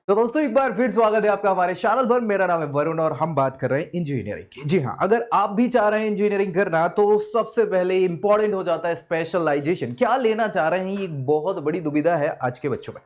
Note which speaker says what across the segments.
Speaker 1: तो दोस्तों एक बार फिर स्वागत है आपका हमारे चैनल पर। मेरा नाम है वरुण और हम बात कर रहे हैं इंजीनियरिंग की। जी हाँ, अगर आप भी चाह रहे हैं इंजीनियरिंग करना तो सबसे पहले इंपॉर्टेंट हो जाता है स्पेशलाइजेशन। क्या लेना चाह रहे हैं, ये एक बहुत बड़ी दुविधा है आज के बच्चों में।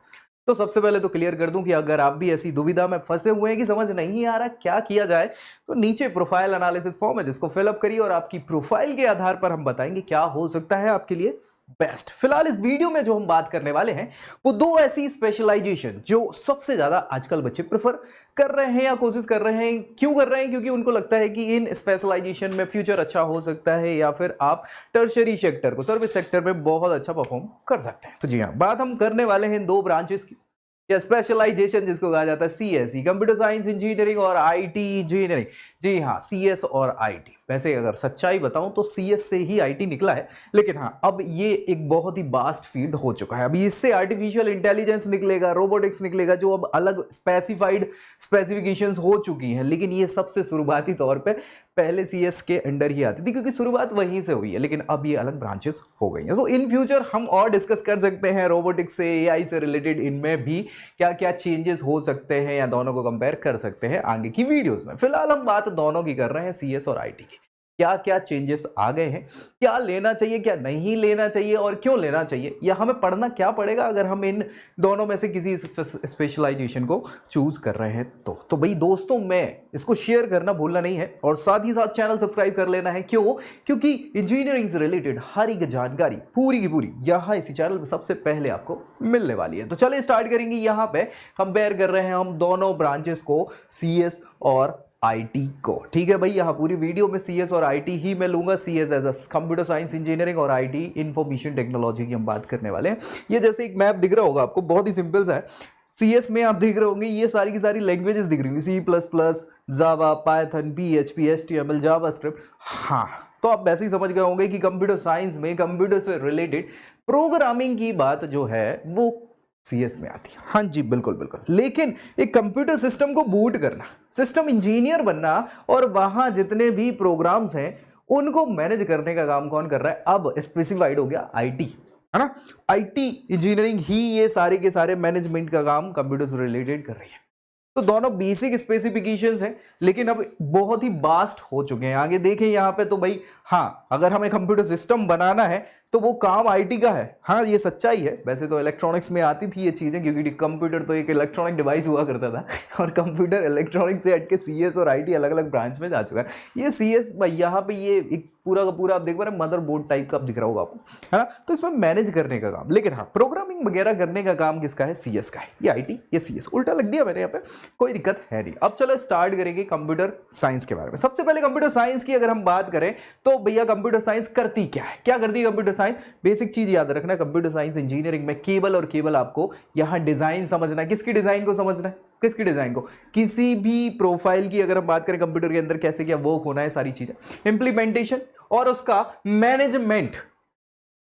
Speaker 1: तो सबसे पहले तो क्लियर कर दूं कि अगर आप भी ऐसी दुविधा में फंसे हुए हैं कि समझ नहीं आ रहा क्या किया जाए, तो नीचे प्रोफाइल एनालिसिस फॉर्म है जिसको फिलअप करिए और आपकी प्रोफाइल के आधार पर हम बताएंगे क्या हो सकता है आपके लिए बेस्ट। फिलहाल इस वीडियो में जो हम बात करने वाले हैं वो दो ऐसी स्पेशलाइजेशन जो सबसे ज्यादा आजकल बच्चे प्रेफर कर रहे हैं या कोशिश कर रहे हैं। क्यों कर रहे हैं? क्योंकि उनको लगता है कि इन स्पेशलाइजेशन में फ्यूचर अच्छा हो सकता है या फिर आप टर्शरी सेक्टर को, सर्विस सेक्टर में बहुत अच्छा परफॉर्म कर सकते हैं। तो जी हाँ, बात हम करने वाले हैं दो ब्रांचेस की या स्पेशलाइजेशन जिसको कहा जाता है सीएसई, कंप्यूटर साइंस इंजीनियरिंग और आईटी इंजीनियरिंग। जी हाँ, सीएस और आईटी। वैसे अगर सच्चाई बताऊं तो सीएस से ही आईटी निकला है, लेकिन हाँ अब ये एक बहुत ही वास्ट फील्ड हो चुका है। अभी इससे आर्टिफिशियल इंटेलिजेंस निकलेगा, रोबोटिक्स निकलेगा, जो अब अलग स्पेसिफाइड स्पेसिफिकेशंस हो चुकी हैं। लेकिन ये सबसे शुरुआती तौर पे पहले सीएस के अंडर ही आती थी क्योंकि शुरुआत वहीं से हुई है, लेकिन अब ये अलग ब्रांचेस हो गई हैं। तो इन फ्यूचर हम और डिस्कस कर सकते हैं रोबोटिक्स से, एआई से रिलेटेड इनमें भी क्या क्या चेंजेस हो सकते हैं या दोनों को कंपेयर कर सकते हैं आगे की वीडियोस में। फिलहाल हम बात दोनों की कर रहे हैं, सीएस और आईटी की। क्या क्या चेंजेस आ गए हैं, क्या लेना चाहिए, क्या नहीं लेना चाहिए और क्यों लेना चाहिए, या हमें पढ़ना क्या पड़ेगा अगर हम इन दोनों में से किसी स्पेशलाइजेशन को चूज कर रहे हैं। तो भाई दोस्तों, मैं इसको शेयर करना भूलना नहीं है और साथ ही साथ चैनल सब्सक्राइब कर लेना है। क्यों? क्योंकि इंजीनियरिंग से रिलेटेड हर एक जानकारी पूरी की पूरी यहाँ इसी चैनल पर सबसे पहले आपको मिलने वाली है। तो चलिए स्टार्ट करेंगे। यहाँ पे कंपेयर कर रहे हैं हम दोनों ब्रांचेस को, सीएस और आईटी को। ठीक है भाई, यहाँ पूरी वीडियो में सीएस और आईटी ही मैं लूंगा। CS as a computer science engineering और आईटी इंफॉर्मेशन टेक्नोलॉजी की हम बात करने वाले हैं। ये जैसे एक मैप दिख रहा होगा आपको, बहुत ही सिंपल सा है। सीएस में आप देख रहे होंगे ये सारी की सारी लैंग्वेजेस दिख रही होंगी, सी प्लस प्लस, जावा, पाइथन, पीएचपी, एचटीएमएल, जावास्क्रिप्ट। हाँ, तो आप वैसे ही समझ गए होंगे कि कंप्यूटर साइंस में कंप्यूटर से रिलेटेड प्रोग्रामिंग की बात जो है वो सीएस में आती है। हाँ जी, बिल्कुल बिल्कुल। लेकिन एक कंप्यूटर सिस्टम को बूट करना, सिस्टम इंजीनियर बनना और वहां जितने भी प्रोग्राम्स हैं उनको मैनेज करने का काम कौन कर रहा है? अब स्पेसिफाइड हो गया आईटी, है ना। आईटी इंजीनियरिंग ही ये सारे के सारे मैनेजमेंट का काम कंप्यूटर से रिलेटेड कर रही है। तो दोनों बेसिक स्पेसिफिकेशंस हैं, लेकिन अब बहुत ही वास्ट हो चुके हैं। आगे देखें यहाँ पे तो भाई हाँ, अगर हमें कंप्यूटर सिस्टम बनाना है तो वो काम आईटी का है। हाँ, ये सच्चाई है। वैसे तो इलेक्ट्रॉनिक्स में आती थी ये चीजें, क्योंकि कंप्यूटर तो एक इलेक्ट्रॉनिक डिवाइस हुआ करता था और कंप्यूटर इलेक्ट्रॉनिक से हट के सीएस और आईटी अलग अलग ब्रांच में जा चुका है। ये सीएस भाई यहाँ पे ये एक पूरा का पूरा आप देख पा रहे हैं, मदरबोर्ड टाइप का आप दिख रहा होगा आपको, है ना। तो इसमें मैनेज करने का काम, लेकिन हाँ प्रोग्रामिंग वगैरह करने का काम किसका है? सीएस का है। ये आईटी, ये सीएस, उल्टा लग दिया मैंने यहाँ पे, कोई दिक्कत है नहीं। अब चलो स्टार्ट करेंगे कंप्यूटर साइंस के बारे में। सबसे पहले कंप्यूटर साइंस की अगर हम बात करें तो भैया कंप्यूटर साइंस करती क्या है? क्या करती है कंप्यूटर साइंस? बेसिक चीज याद रखना, कंप्यूटर साइंस इंजीनियरिंग में केवल और केवल आपको यहाँ डिजाइन समझना है। किसकी डिजाइन को समझना है? किसकी डिजाइन को? किसी भी प्रोफाइल की अगर हम बात करें कंप्यूटर के अंदर कैसे क्या वर्क होना है, सारी चीजें, इंप्लीमेंटेशन और उसका मैनेजमेंट,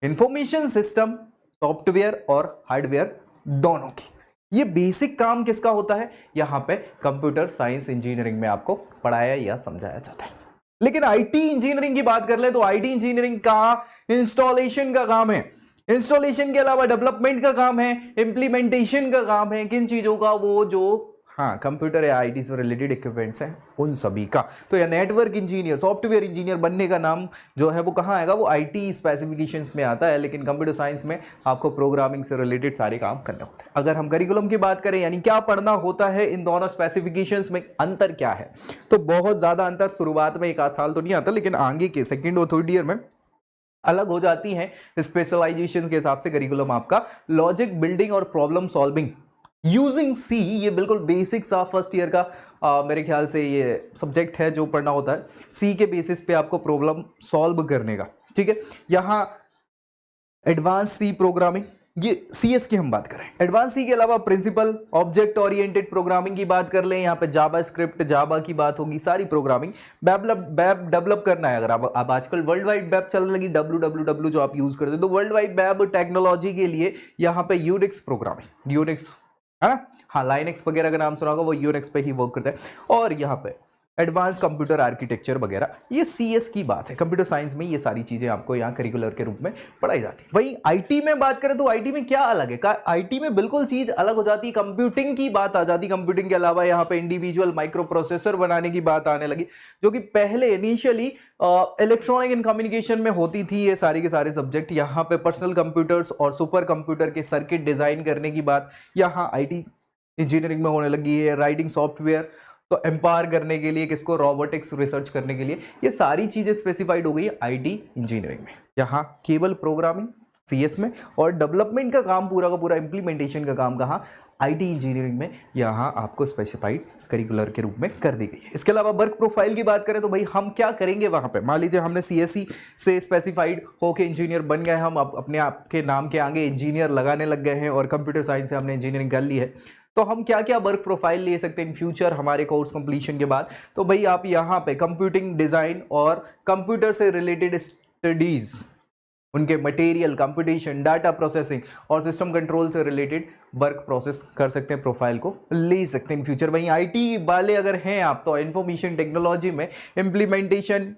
Speaker 1: इंफॉर्मेशन सिस्टम, सॉफ्टवेयर और हार्डवेयर दोनों की। ये बेसिक काम किसका होता है? यहां पे कंप्यूटर साइंस इंजीनियरिंग में आपको पढ़ाया या समझाया जाता है। लेकिन आईटी इंजीनियरिंग की बात कर ले तो आईटी इंजीनियरिंग का इंस्टॉलेशन का काम है। इंस्टॉलेशन के अलावा डेवलपमेंट का काम है, इंप्लीमेंटेशन का काम है। किन चीजों का? वो जो हाँ कंप्यूटर या आईटी से रिलेटेड इक्विपमेंट्स हैं उन सभी का। तो या नेटवर्क इंजीनियर, सॉफ्टवेयर इंजीनियर बनने का नाम जो है वो कहाँ आएगा? वो आईटी स्पेसिफिकेशंस में आता है। लेकिन कंप्यूटर साइंस में आपको प्रोग्रामिंग से रिलेटेड सारे काम करने होते हैं। अगर हम करिकुलम की बात करें, यानी क्या पढ़ना होता है, इन दोनों स्पेसिफिकेशंस में अंतर क्या है, तो बहुत ज्यादा अंतर शुरुआत में एक आध साल तो नहीं आता, लेकिन आगे के सेकेंड और थर्ड ईयर में अलग हो जाती है। स्पेशलाइजेशन के हिसाब से करिकुलम आपका लॉजिक बिल्डिंग और प्रॉब्लम सॉल्विंग यूजिंग सी, ये बिल्कुल बेसिक सा फर्स्ट ईयर का मेरे ख्याल से ये सब्जेक्ट है जो पढ़ना होता है। सी के बेसिस पे आपको प्रॉब्लम सॉल्व करने का, ठीक है। यहाँ एडवांस सी प्रोग्रामिंग, ये सीएस की हम बात करें। एडवांस सी के अलावा प्रिंसिपल ऑब्जेक्ट ओरिएंटेड प्रोग्रामिंग की बात कर लें, यहाँ पे जावा स्क्रिप्ट, जावा की बात होगी, सारी प्रोग्रामिंग। वेब डेवलप करना है, अगर अब आजकल वर्ल्ड वाइड वेब चलने लगी, www जो आप यूज करते हैं, तो वर्ल्ड वाइड वेब टेक्नोलॉजी के लिए यहाँ पे यूनिक्स प्रोग्रामिंग, यूनिक्स है ना। हाँ, लाइनक्स वगैरह का नाम सुना होगा, वो यूनिक्स पे ही वर्क करता है। और यहाँ पे एडवांस कंप्यूटर आर्किटेक्चर वगैरह, ये सीएस की बात है। कंप्यूटर साइंस में ये सारी चीजें आपको यहाँ करिकुलर के रूप में पढ़ाई जाती है। वहीं आईटी में बात करें तो आईटी में क्या अलग है, आईटी में बिल्कुल चीज अलग हो जाती है, कंप्यूटिंग की बात आ जाती है। कंप्यूटिंग के अलावा यहाँ पे इंडिविजुअल माइक्रो प्रोसेसर बनाने की बात आने लगी, जो कि पहले इनिशियली इलेक्ट्रॉनिक एंड कम्युनिकेशन में होती थी। ये सारी के सारे सब्जेक्ट यहाँ पे पर्सनल कंप्यूटर्स और सुपर कंप्यूटर के सर्किट डिजाइन करने की बात यहाँ आईटी इंजीनियरिंग में होने लगी है। राइटिंग सॉफ्टवेयर तो एम्पावर करने के लिए, किसको, रोबोटिक्स रिसर्च करने के लिए, ये सारी चीजें स्पेसिफाइड हो गई है आईटी इंजीनियरिंग में। यहाँ केवल प्रोग्रामिंग सीएस में और डेवलपमेंट का काम, पूरा का पूरा इंप्लीमेंटेशन का काम कहाँ, आईटी इंजीनियरिंग में यहाँ आपको स्पेसिफाइड करिकुलर के रूप में कर दी गई है। इसके अलावा वर्क प्रोफाइल की बात करें तो भाई हम क्या करेंगे वहाँ पे, मान लीजिए हमने सीएससी से स्पेसिफाइड होके इंजीनियर बन गए, हम अपने आप के नाम के आगे इंजीनियर लगाने लग गए हैं और कंप्यूटर साइंस से हमने इंजीनियरिंग कर ली है, तो हम क्या क्या वर्क प्रोफाइल ले सकते हैं इन फ्यूचर हमारे कोर्स कंप्लीशन के बाद। तो भाई आप यहाँ पे कंप्यूटिंग डिजाइन और कंप्यूटर से रिलेटेड स्टडीज, उनके मटेरियल, कंप्यूटेशन, डाटा प्रोसेसिंग और सिस्टम कंट्रोल से रिलेटेड वर्क प्रोसेस कर सकते हैं, प्रोफाइल को ले सकते हैं इन फ्यूचर। वहीं आईटी वाले अगर हैं आप तो इंफॉर्मेशन टेक्नोलॉजी में इम्प्लीमेंटेशन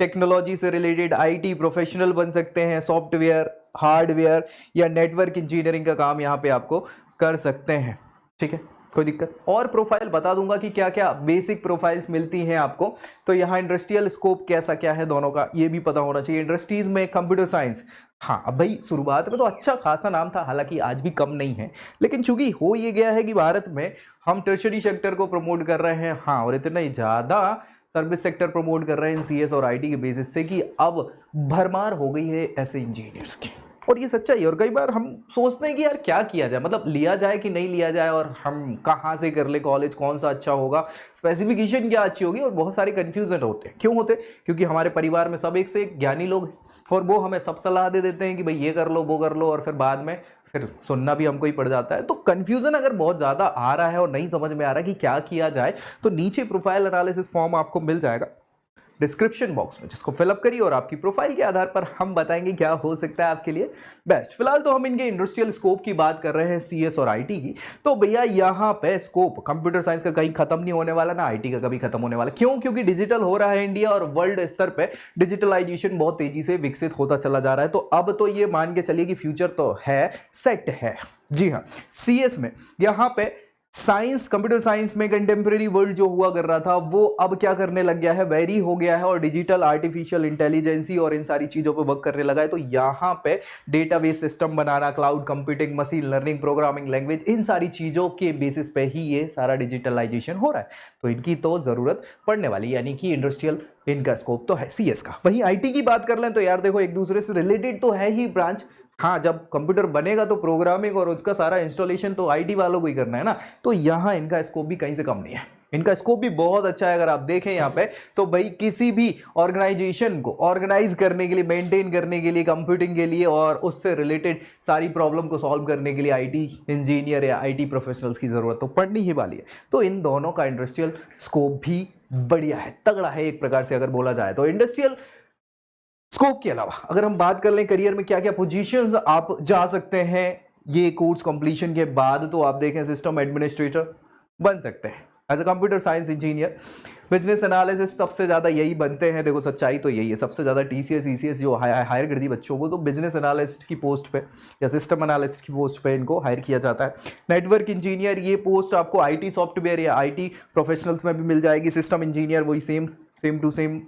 Speaker 1: टेक्नोलॉजी से रिलेटेड आईटी प्रोफेशनल बन सकते हैं, सॉफ्टवेयर, हार्डवेयर या नेटवर्क इंजीनियरिंग का काम यहाँ पे आपको कर सकते हैं। ठीक है, कोई दिक्कत। और प्रोफाइल बता दूंगा कि क्या क्या बेसिक प्रोफाइल्स मिलती हैं आपको। तो यहाँ इंडस्ट्रियल स्कोप कैसा क्या है दोनों का, ये भी पता होना चाहिए। इंडस्ट्रीज में कंप्यूटर साइंस, हाँ अब भाई शुरुआत में तो अच्छा खासा नाम था, हालांकि आज भी कम नहीं है, लेकिन चूंकि हो ये गया है कि भारत में हम टर्शरी सेक्टर को प्रमोट कर रहे हैं, हाँ, और इतना ज़्यादा सर्विस सेक्टर प्रमोट कर रहे हैं सीएस और आईटी के बेसिस से कि अब भरमार हो गई है ऐसे इंजीनियर्स की। और ये सच्चाई है। और कई बार हम सोचते हैं कि यार क्या किया जाए, मतलब लिया जाए कि नहीं लिया जाए, और हम कहाँ से कर ले, कॉलेज कौन सा अच्छा होगा, स्पेसिफिकेशन क्या अच्छी होगी, और बहुत सारे कन्फ्यूजन होते हैं। क्यों होते हैं? क्योंकि हमारे परिवार में सब एक से एक ज्ञानी लोग हैं और वो हमें सब सलाह दे देते हैं कि भाई ये कर लो, वो कर लो, और फिर बाद में फिर सुनना भी हमको ही पड़ जाता है। तो कन्फ्यूजन अगर बहुत ज़्यादा आ रहा है और नहीं समझ में आ रहा कि क्या किया जाए, तो नीचे प्रोफाइल एनालिसिस फॉर्म आपको मिल जाएगा डिस्क्रिप्शन बॉक्स में, जिसको फिलअप करिए और आपकी प्रोफाइल के आधार पर हम बताएंगे क्या हो सकता है आपके लिए बेस्ट। फिलहाल तो हम इनके इंडस्ट्रियल स्कोप की बात कर रहे हैं, सीएस और आईटी की। तो भैया यहाँ पे स्कोप कंप्यूटर साइंस का कहीं खत्म नहीं होने वाला, ना आईटी का कभी खत्म होने वाला। क्यों? क्योंकि डिजिटल हो रहा है इंडिया और वर्ल्ड स्तर पे डिजिटलाइजेशन बहुत तेजी से विकसित होता चला जा रहा है। तो अब तो ये मान के चलिए कि फ्यूचर तो है, सेट है। जी हाँ, सीएस में यहाँ पे साइंस, कंप्यूटर साइंस में कंटेम्प्रेरी वर्ल्ड जो हुआ कर रहा था वो अब क्या करने लग गया है, वेरी हो गया है, और डिजिटल, आर्टिफिशियल इंटेलिजेंसी और इन सारी चीजों पे वर्क करने लगा है। तो यहाँ पे डेटाबेस सिस्टम बनाना, cloud computing, machine learning, programming language, इन सारी चीजों के बेसिस पे ही ये सारा डिजिटलाइजेशन हो रहा है। तो इनकी तो जरूरत पड़ने वाली, यानी कि इंडस्ट्रियल इनका स्कोप तो है सीएस का। वहीं आईटी की बात कर लें तो यार देखो एक दूसरे से रिलेटेड तो है ही ब्रांच। हाँ, जब कंप्यूटर बनेगा तो प्रोग्रामिंग और उसका सारा इंस्टॉलेशन तो आईटी वालों को ही करना है ना। तो यहाँ इनका स्कोप भी कहीं से कम नहीं है, इनका स्कोप भी बहुत अच्छा है। अगर आप देखें यहाँ पे तो भाई किसी भी ऑर्गेनाइजेशन को ऑर्गेनाइज करने के लिए, मेंटेन करने के लिए, कंप्यूटिंग के लिए और उससे रिलेटेड सारी प्रॉब्लम को सॉल्व करने के लिए आईटी इंजीनियर या आईटी प्रोफेशनल्स की जरूरत तो पड़नी ही वाली है। तो इन दोनों का इंडस्ट्रियल स्कोप भी बढ़िया है, तगड़ा है एक प्रकार से अगर बोला जाए तो। इंडस्ट्रियल स्कोप के अलावा अगर हम बात कर लें करियर में क्या क्या पोजीशंस आप जा सकते हैं ये कोर्स कंप्लीशन के बाद, तो आप देखें सिस्टम एडमिनिस्ट्रेटर बन सकते हैं as a computer science engineer. Business analysis सबसे ज़्यादा यही बनते हैं, देखो सच्चाई तो यही है, सबसे ज़्यादा टीसीएस ईसीएस जो हायर कर दी बच्चों को, तो बिजनेस एनालिस्ट की पोस्ट पे या सिस्टम एनालिस्ट की पोस्ट पे इनको हायर किया जाता है। नेटवर्क इंजीनियर, ये पोस्ट आपको आईटी सॉफ्टवेयर या आईटी प्रोफेशनल्स में भी मिल जाएगी। सिस्टम इंजीनियर वही सेम टू सेम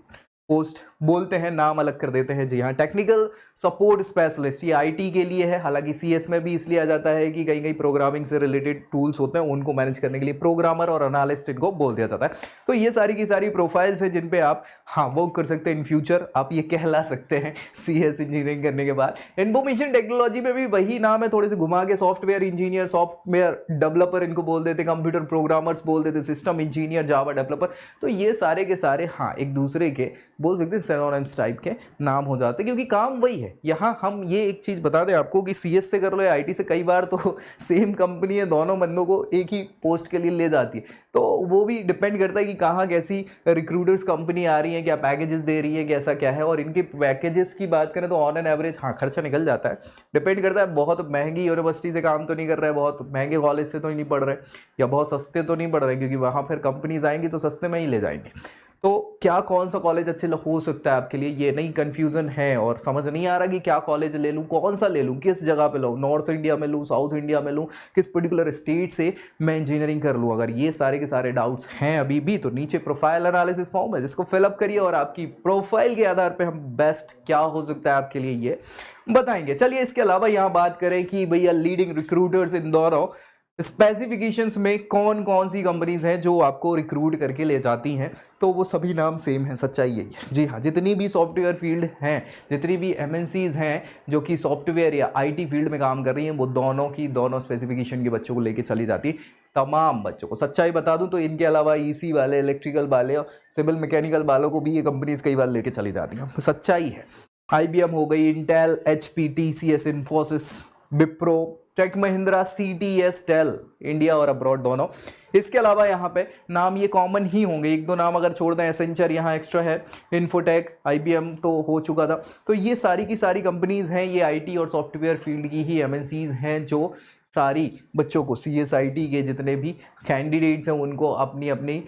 Speaker 1: पोस्ट बोलते हैं, नाम अलग कर देते हैं। जी हाँ, टेक्निकल सपोर्ट स्पेशलिस्ट ये आईटी के लिए है, हालांकि सीएस में भी इसलिए आ जाता है कि कहीं कहीं प्रोग्रामिंग से रिलेटेड टूल्स होते हैं उनको मैनेज करने के लिए प्रोग्रामर और एनालिस्ट इनको बोल दिया जाता है। तो ये सारी की सारी प्रोफाइल्स हैं जिन पे आप हाँ वर्क कर सकते हैं इन फ्यूचर, आप ये कहला सकते हैं सीएस इंजीनियरिंग करने के बाद। इंफॉर्मेशन टेक्नोलॉजी में भी वही नाम है, थोड़े से घुमा के सॉफ्टवेयर इंजीनियर, सॉफ्टवेयर डेवलपर इनको बोल देते, कंप्यूटर प्रोग्रामर्स बोल देते, सिस्टम इंजीनियर, जावा डेवलपर। तो ये सारे के सारे हाँ एक दूसरे के बोल सकते हैं सिनोनिम्स टाइप के नाम हो जाते हैं, क्योंकि काम वही है। यहाँ हम ये एक चीज़ बता दें आपको कि CS से कर लो या IT से, कई बार तो सेम कंपनी है, दोनों बंदों को एक ही पोस्ट के लिए ले जाती है। तो वो भी डिपेंड करता है कि कहाँ कैसी रिक्रूटर्स कंपनी आ रही है, क्या पैकेजेस दे रही है, कैसा क्या है। और इनके पैकेजेस की बात करें तो ऑन एन एवरेज हाँ खर्चा निकल जाता है, डिपेंड करता है। बहुत महंगी यूनिवर्सिटी से काम तो नहीं कर रहे हैं, बहुत महंगे कॉलेज से तो नहीं पढ़ रहे, या बहुत सस्ते तो नहीं पढ़ रहे, क्योंकि वहाँ फिर कंपनीज आएंगी तो सस्ते में ही ले जाएंगे। तो क्या कौन सा कॉलेज अच्छे हो सकता है आपके लिए, ये नई कन्फ्यूज़न है और समझ नहीं आ रहा कि क्या कॉलेज ले लूँ, कौन सा ले लूँ, किस जगह पे लूँ, नॉर्थ इंडिया में लूँ, साउथ इंडिया में लूँ, किस पर्टिकुलर स्टेट से मैं इंजीनियरिंग कर लूँ। अगर ये सारे के सारे डाउट्स हैं अभी भी, तो नीचे प्रोफाइल एनालिसिस फॉर्म है, जिसको फिलअप करिए और आपकी प्रोफाइल के आधार पर हम बेस्ट क्या हो सकता है आपके लिए ये बताएंगे। चलिए इसके अलावा यहाँ बात करें कि भैया लीडिंग रिक्रूटर्स इन दोनों स्पेसिफिकेशंस में कौन कौन सी कंपनीज हैं जो आपको रिक्रूट करके ले जाती हैं, तो वो सभी नाम सेम है, सच्चाई यही है। जी हाँ, जितनी भी सॉफ्टवेयर फील्ड हैं, जितनी भी MNCs हैं जो कि सॉफ्टवेयर या IT फील्ड में काम कर रही हैं, वो दोनों की दोनों स्पेसिफिकेशन के बच्चों को लेके चली जाती है, तमाम बच्चों को। सच्चाई बता दूं तो इनके अलावा EC वाले, इलेक्ट्रिकल वाले, सिविल मैकेनिकल वालों को भी ये कंपनीज कई बार लेके चली जाती हैं, सच्चाई है। IBM हो गई, Intel, HP, TCS, Infosys, Wipro, Tech Mahindra, CTS, Dell, India और अब्रॉड दोनों। इसके अलावा यहाँ पे नाम ये कॉमन ही होंगे, एक दो नाम अगर छोड़ दें, एसेंचर यहाँ एक्स्ट्रा है, इन्फोटेक, IBM तो हो चुका था। तो ये सारी की सारी कंपनीज हैं, ये IT और सॉफ्टवेयर फील्ड की ही MNCs हैं, जो सारी बच्चों को CSIT के जितने भी कैंडिडेट्स हैं उनको अपनी अपनी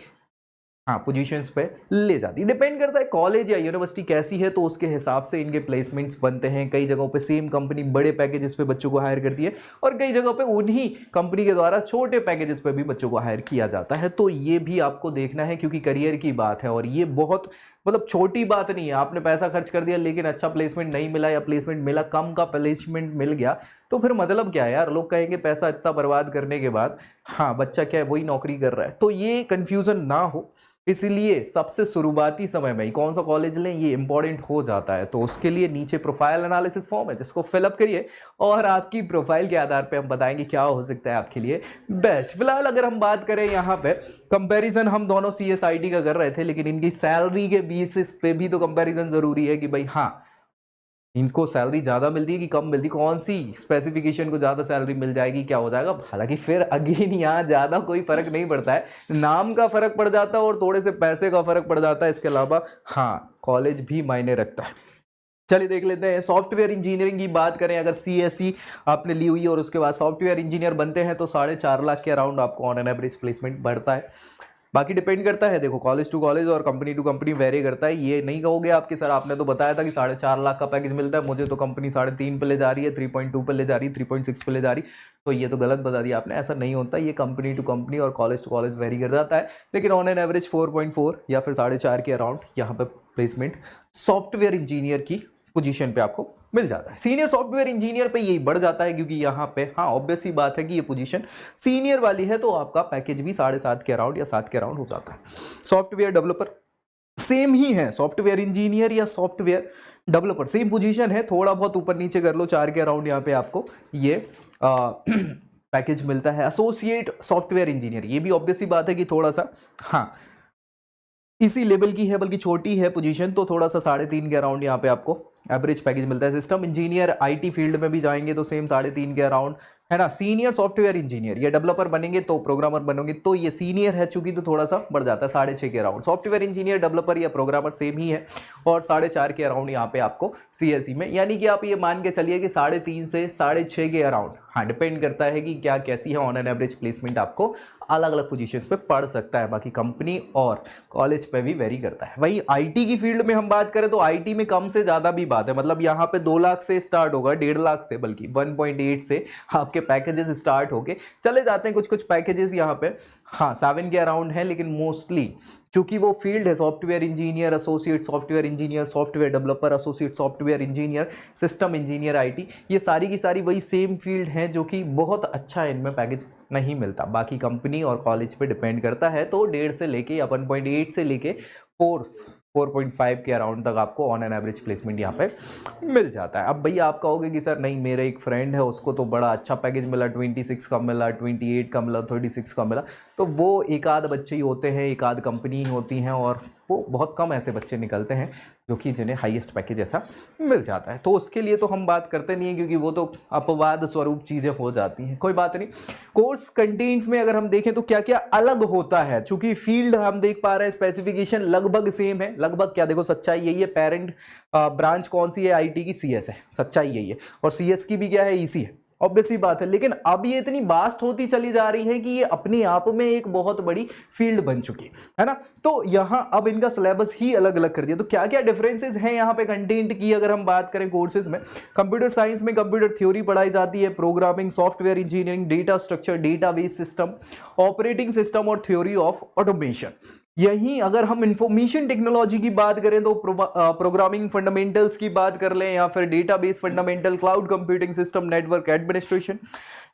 Speaker 1: हाँ पोजीशंस पे ले जाती है। डिपेंड करता है कॉलेज या यूनिवर्सिटी कैसी है, तो उसके हिसाब से इनके प्लेसमेंट्स बनते हैं। कई जगहों पे सेम कंपनी बड़े पैकेजेस पे बच्चों को हायर करती है, और कई जगहों पे उन्हीं कंपनी के द्वारा छोटे पैकेजेस पे भी बच्चों को हायर किया जाता है। तो ये भी आपको देखना है, क्योंकि करियर की बात है और ये बहुत मतलब छोटी बात नहीं है। आपने पैसा खर्च कर दिया लेकिन अच्छा प्लेसमेंट नहीं मिला, या प्लेसमेंट मिला कम का प्लेसमेंट मिल गया, तो फिर मतलब क्या है यार। लोग कहेंगे पैसा इतना बर्बाद करने के बाद हाँ बच्चा क्या है वही नौकरी कर रहा है। तो ये कन्फ्यूज़न ना हो, इसलिए सबसे शुरुआती समय में कौन सा कॉलेज लें ये इंपॉर्टेंट हो जाता है। तो उसके लिए नीचे प्रोफाइल एनालिसिस फॉर्म है, जिसको फिलअप करिए और आपकी प्रोफाइल के आधार पे हम बताएंगे क्या हो सकता है आपके लिए बेस्ट। फिलहाल अगर हम बात करें यहाँ पे कंपैरिजन, हम दोनों CSIT का कर रहे थे, लेकिन इनकी सैलरी के बेसिस पे भी तो कंपैरिजन जरूरी है कि भाई हाँ इनको सैलरी ज़्यादा मिलती है कि कम मिलती है, कौन सी स्पेसिफिकेशन को ज़्यादा सैलरी मिल जाएगी, क्या हो जाएगा। हालांकि फिर अगेन यहाँ ज़्यादा कोई फर्क नहीं पड़ता है, नाम का फर्क पड़ जाता है और थोड़े से पैसे का फर्क पड़ जाता है। इसके अलावा हाँ कॉलेज भी मायने रखता है। चलिए देख लेते हैं सॉफ्टवेयर इंजीनियरिंग की बात करें। अगर CSE आपने ली हुई है और उसके बाद सॉफ्टवेयर इंजीनियर बनते हैं तो 4.5 लाख के अराउंड आपको ऑन एन एवरेज प्लेसमेंट बढ़ता है। बाकी डिपेंड करता है, देखो कॉलेज टू कॉलेज और कंपनी टू कंपनी वेरी करता है। ये नहीं कहोगे आपके सर आपने तो बताया था कि 4.5 लाख का पैकेज मिलता है, मुझे तो कंपनी 3.5 पे ले जा रही है, 3.2 पे ले जा रही है, 3.6 पे ले जा रही, तो ये तो गलत बता दिया आपने। ऐसा नहीं होता, ये कंपनी टू कंपनी और कॉलेज टू कॉलेज वेरी कर जाता है। लेकिन ऑन एन एवरेज 4.4 या फिर 4.5 के अराउंड यहाँ पे प्लेसमेंट सॉफ्टवेयर इंजीनियर की पोजीशन पे आपको मिल जाता है। सीनियर सॉफ्टवेयर इंजीनियर पे यही बढ़ जाता है, क्योंकि यहाँ पे हाँ ऑब्वियस सी बात है कि ये पोजीशन सीनियर वाली है, तो आपका पैकेज भी 7.5 के अराउंड या 7 के अराउंड हो जाता है। सॉफ्टवेयर डेवलपर सेम ही है, सॉफ्टवेयर इंजीनियर या सॉफ्टवेयर डेवलपर सेम पोजीशन है, थोड़ा बहुत ऊपर नीचे कर लो, 4 के अराउंड यहाँ पे आपको ये पैकेज मिलता है। एसोसिएट सॉफ्टवेयर इंजीनियर, ये भी ऑब्वियस सी बात है कि थोड़ा सा हाँ इसी लेवल की है, बल्कि छोटी है पोजीशन, तो थोड़ा सा 3.5 के अराउंड यहाँ पे आपको एवरेज पैकेज मिलता है। सिस्टम इंजीनियर IT फील्ड में भी जाएंगे तो सेम 3.5 के अराउंड है ना। सीनियर सॉफ्टवेयर इंजीनियर या डेवलपर बनेंगे तो प्रोग्रामर बनोगे तो ये सीनियर है चूंकि, तो थोड़ा सा बढ़ जाता है 6.5 के अराउंड। सॉफ्टवेयर इंजीनियर, डेवलपर या प्रोग्रामर सेम ही है, और 4.5 के अराउंड यहाँ पे आपको CSE में, यानी कि आप ये मान के चलिए कि 3.5 से 6.5 के अराउंड। हाँ डिपेंड करता है कि क्या कैसी है, ऑन एन एवरेज प्लेसमेंट आपको अलग अलग पोजीशंस पे पड़ सकता है, बाकी कंपनी और कॉलेज पे भी वेरी करता है। वही IT की फील्ड में हम बात करें तो IT में कम से ज़्यादा भी बात है, मतलब यहाँ पे 2 लाख से स्टार्ट होगा, 1.5 लाख से, बल्कि 1.8 से आपके पैकेजेस स्टार्ट होके चले जाते हैं। कुछ कुछ पैकेजेस यहाँ पे हाँ 7 के अराउंड है, लेकिन मोस्टली चूंकि वो फील्ड है software engineer, associate software engineer, software developer, associate software engineer, system engineer IT, ये सारी की सारी वही सेम फील्ड हैं, जो कि बहुत अच्छा इनमें पैकेज नहीं मिलता। बाकी कंपनी और कॉलेज पे डिपेंड करता है, तो 1.5 से लेके या 1.8 से लेके 4.5 के अराउंड तक आपको ऑन एन एवरेज प्लेसमेंट यहाँ पे मिल जाता है। अब भैया आप कहोगे कि सर नहीं, मेरे एक फ्रेंड है उसको तो बड़ा अच्छा पैकेज मिला, 26 का मिला, 28 का मिला, 36 का मिला, तो वो एक आध बच्चे ही होते हैं, एक आध कंपनी ही होती हैं, और वो बहुत कम ऐसे बच्चे निकलते हैं जो कि जिन्हें हाईएस्ट पैकेज ऐसा मिल जाता है। तो उसके लिए तो हम बात करते नहीं हैं क्योंकि वो तो अपवाद स्वरूप चीज़ें हो जाती हैं, कोई बात नहीं। कोर्स कंटेंट्स में अगर हम देखें तो क्या क्या अलग होता है, चूंकि फील्ड हम देख पा रहे हैं स्पेसिफिकेशन लगभग सेम है, लगभग क्या, देखो सच्चाई यही है, पेरेंट ब्रांच कौन सी है, आईटी की सीएस है, सच्चाई यही है, और सीएस की भी क्या है, ईसी है, ऑब्वियस सी बात है। लेकिन अब ये इतनी वास्ट होती चली जा रही है कि ये अपने आप में एक बहुत बड़ी फील्ड बन चुकी है ना। तो यहां अब इनका सिलेबस ही अलग अलग कर दिया। तो क्या क्या डिफरेंसेस हैं यहाँ पे कंटेंट की अगर हम बात करें कोर्सेज में, कंप्यूटर साइंस में कंप्यूटर थ्योरी पढ़ाई जाती है, programming, software engineering, data structure, database system, operating system और थ्योरी ऑफ ऑटोमेशन। यहीं अगर हम इंफॉर्मेशन टेक्नोलॉजी की बात करें तो प्रोग्रामिंग फंडामेंटल्स की बात कर लें, या फिर database fundamental, cloud computing system, network administration,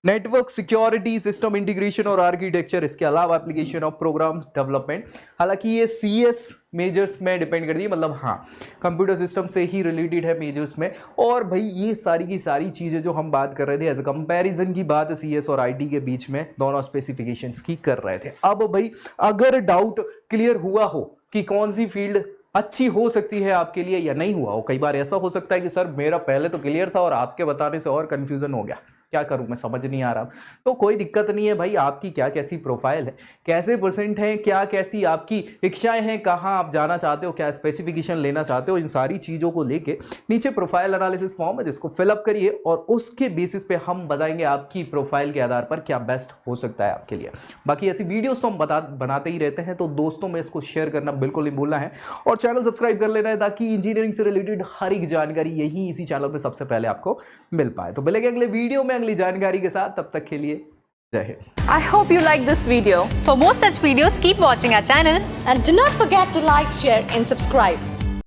Speaker 1: network security, system integration और आर्किटेक्चर, इसके अलावा एप्लीकेशन ऑफ प्रोग्राम्स डेवलपमेंट। हालांकि ये सीएस मेजर्स में डिपेंड करती है, मतलब हाँ कंप्यूटर सिस्टम से ही रिलेटेड है मेजर्स में। और भाई ये सारी की सारी चीज़ें जो हम बात कर रहे थे एज अ कंपैरिजन की बात सीएस और आईटी के बीच में दोनों स्पेसिफिकेशंस की कर रहे थे। अब भाई अगर डाउट क्लियर हुआ हो कि कौन सी फील्ड अच्छी हो सकती है आपके लिए या नहीं हुआ हो, कई बार ऐसा हो सकता है कि सर मेरा पहले तो क्लियर था और आपके बताने से और कंफ्यूजन हो गया, क्या करूं मैं समझ नहीं आ रहा। तो कोई दिक्कत नहीं है भाई, आपकी क्या कैसी प्रोफाइल है, कैसे परसेंट है, क्या कैसी आपकी इच्छाएं हैं, कहां आप जाना चाहते हो, क्या स्पेसिफिकेशन लेना चाहते हो, इन सारी चीज़ों को लेके नीचे प्रोफाइल एनालिसिस फॉर्म है जिसको फिलअप करिए और उसके बेसिस पे हम बताएंगे आपकी प्रोफाइल के आधार पर क्या बेस्ट हो सकता है आपके लिए। बाकी ऐसी वीडियोस तो हम बनाते ही रहते हैं, तो दोस्तों में इसको शेयर करना बिल्कुल नहीं भूलना है और चैनल सब्सक्राइब कर लेना है ताकि इंजीनियरिंग से रिलेटेड हर एक जानकारी यही इसी चैनल पर सबसे पहले आपको मिल पाए। तो मिलेंगे अगले वीडियो में अगली जानकारी के साथ, तब तक के लिए जय Hind.
Speaker 2: I hope you like this video. For more such videos, keep watching our channel
Speaker 3: and do not forget to like, share and subscribe.